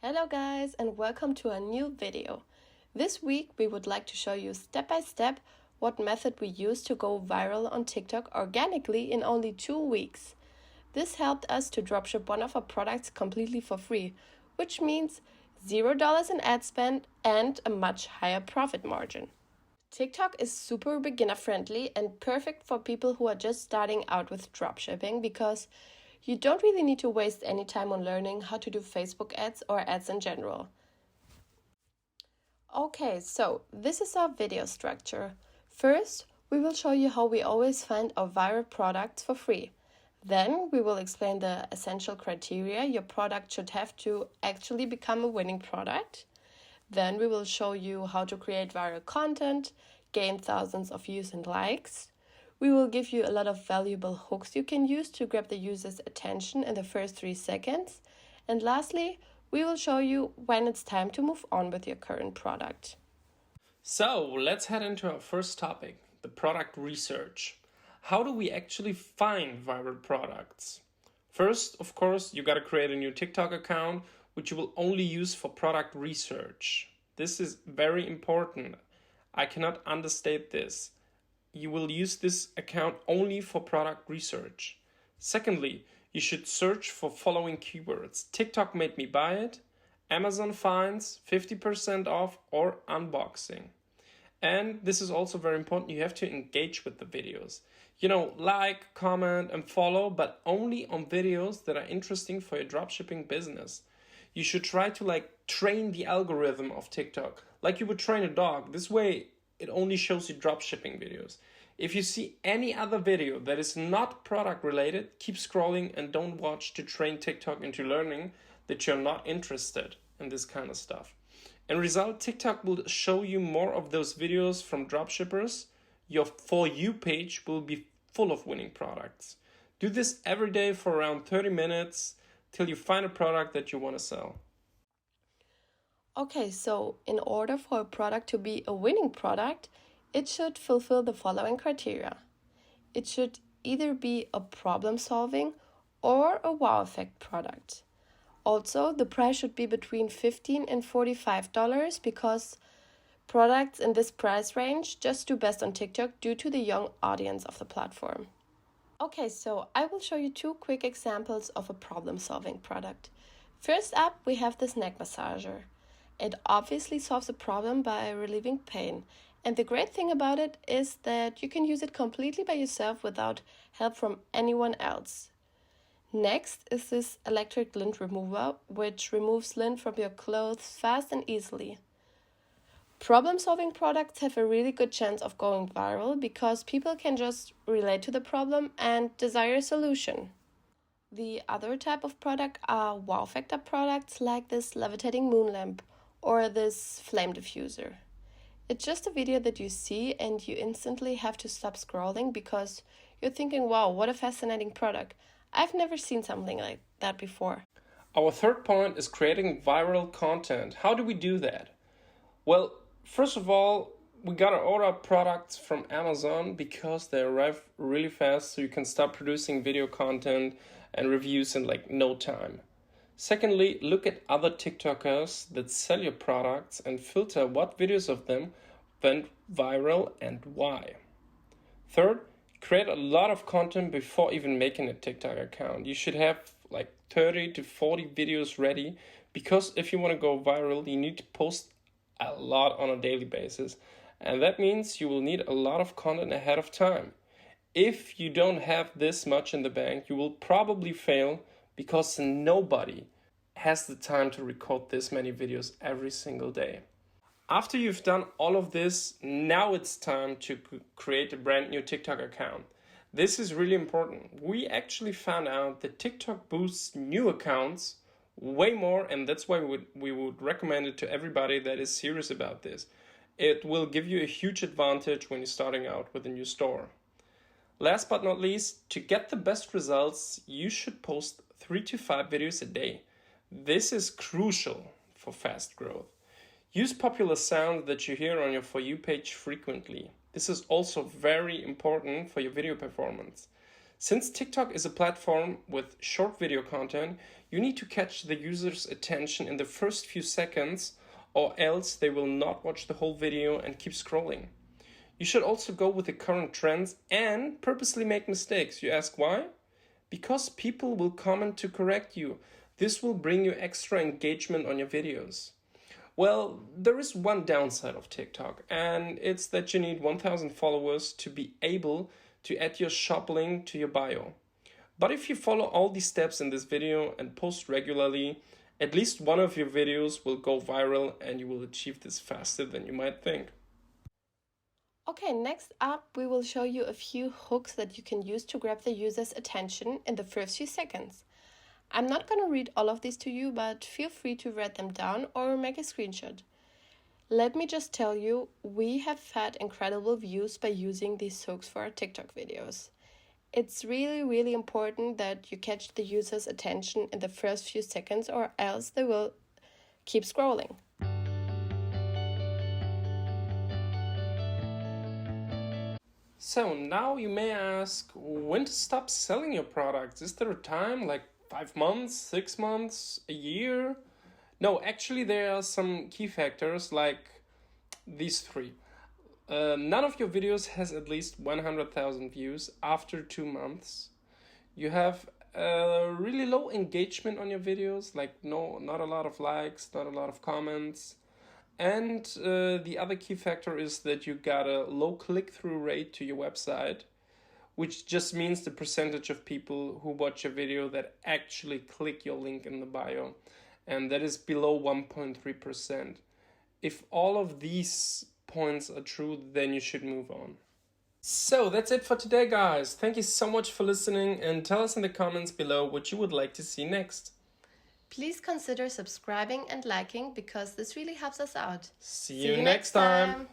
Hello guys and welcome to a new video. This week we would like to show you step by step what method we use to go viral on TikTok organically in only 2 weeks. This helped us to dropship one of our products completely for free, which means $0 in ad spend and a much higher profit margin. TikTok is super beginner friendly and perfect for people who are just starting out with dropshipping because you don't really need to waste any time on learning how to do Facebook ads or ads in general. Okay, so this is our video structure. First, we will show you how we always find our viral products for free. Then we will explain the essential criteria your product should have to actually become a winning product. Then we will show you how to create viral content, gain thousands of views and likes. We will give you a lot of valuable hooks you can use to grab the user's attention in the first 3 seconds. And lastly, we will show you when it's time to move on with your current product. So let's head into our first topic, the product research. How do we actually find viral products? First, of course, you gotta create a new TikTok account, which you will only use for product research. This is very important. I cannot understate this. You will use this account only for product research. Secondly, you should search for following keywords: TikTok made me buy it, Amazon finds, 50% off, or unboxing. And this is also very important, you have to engage with the videos. Like, comment, and follow, but only on videos that are interesting for your dropshipping business. You should try to train the algorithm of TikTok like you would train a dog. This way, it only shows you dropshipping videos. If you see any other video that is not product related, keep scrolling and don't watch to train TikTok into learning that you're not interested in this kind of stuff. In result, TikTok will show you more of those videos from dropshippers. Your For You page will be full of winning products. Do this every day for around 30 minutes till you find a product that you want to sell. Okay, so in order for a product to be a winning product, it should fulfill the following criteria. It should either be a problem-solving or a wow effect product. Also, the price should be between $15 and $45 because products in this price range just do best on TikTok due to the young audience of the platform. Okay, so I will show you 2 quick examples of a problem-solving product. First up, we have this neck massager. It obviously solves a problem by relieving pain. And the great thing about it is that you can use it completely by yourself without help from anyone else. Next is this electric lint remover, which removes lint from your clothes fast and easily. Problem-solving products have a really good chance of going viral because people can just relate to the problem and desire a solution. The other type of product are wow factor products like this levitating moon lamp or this flame diffuser. It's just a video that you see and you instantly have to stop scrolling because you're thinking, wow, what a fascinating product. I've never seen something like that before. Our third point is creating viral content. How do we do that? Well, first of all, we gotta order products from Amazon because they arrive really fast, so you can start producing video content and reviews in no time. Secondly, look at other TikTokers that sell your products and filter what videos of them went viral and why. Third, create a lot of content before even making a TikTok account. You should have 30 to 40 videos ready because if you want to go viral, you need to post a lot on a daily basis. And that means you will need a lot of content ahead of time. If you don't have this much in the bank, you will probably fail because nobody has the time to record this many videos every single day. After you've done all of this, now it's time to create a brand new TikTok account. This is really important. We actually found out that TikTok boosts new accounts way more, and that's why we would recommend it to everybody that is serious about this. It will give you a huge advantage when you're starting out with a new store. Last but not least, to get the best results, you should post 3 to 5 videos a day. This is crucial for fast growth. Use popular sounds that you hear on your For You page frequently. This is also very important for your video performance. Since TikTok is a platform with short video content, you need to catch the user's attention in the first few seconds, or else they will not watch the whole video and keep scrolling. You should also go with the current trends and purposely make mistakes. You ask why? Because people will comment to correct you. This will bring you extra engagement on your videos. Well, there is one downside of TikTok, and it's that you need 1,000 followers to be able to add your shop link to your bio. But if you follow all these steps in this video and post regularly, at least one of your videos will go viral and you will achieve this faster than you might think. Okay, next up we will show you a few hooks that you can use to grab the user's attention in the first few seconds. I'm not going to read all of these to you, but feel free to write them down or make a screenshot. Let me just tell you, we have had incredible views by using these hooks for our TikTok videos. It's really, really important that you catch the user's attention in the first few seconds, or else they will keep scrolling. So now you may ask, when to stop selling your products? Is there a time, like 5 months, 6 months, a year? No, actually there are some key factors like these three. None of your videos has at least 100,000 views after 2 months. You have really low engagement on your videos, like not a lot of likes, not a lot of comments. And the other key factor is that you got a low click-through rate to your website, which just means the percentage of people who watch a video that actually click your link in the bio. And that is below 1.3%. If all of these points are true, then you should move on. So that's it for today, guys. Thank you so much for listening, and tell us in the comments below what you would like to see next. Please consider subscribing and liking because this really helps us out. See you next time.